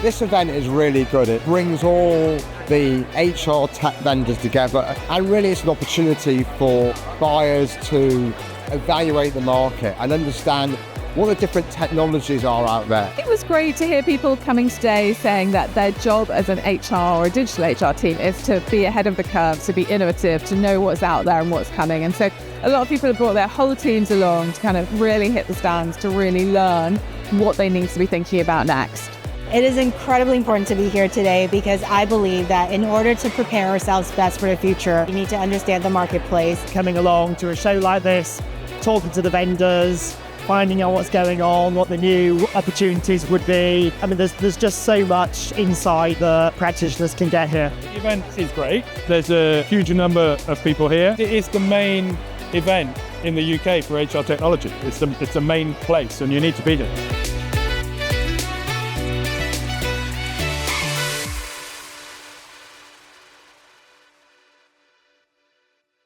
This event is really good. It brings all the HR tech vendors together, and really it's an opportunity for buyers to evaluate the market and understand what the different technologies are out there. It was great to hear people coming today saying that their job as an HR or a digital HR team is to be ahead of the curve, to be innovative, to know what's out there and what's coming. And so a lot of people have brought their whole teams along to kind of really hit the stands, to really learn what they need to be thinking about next. It is incredibly important to be here today because I believe that in order to prepare ourselves best for the future, we need to understand the marketplace. Coming along to a show like this, talking to the vendors, finding out what's going on, what the new opportunities would be. I mean, there's just so much insight that practitioners can get here. The event is great. There's a huge number of people here. It is the main event in the UK for HR technology. It's the main place, and you need to be there.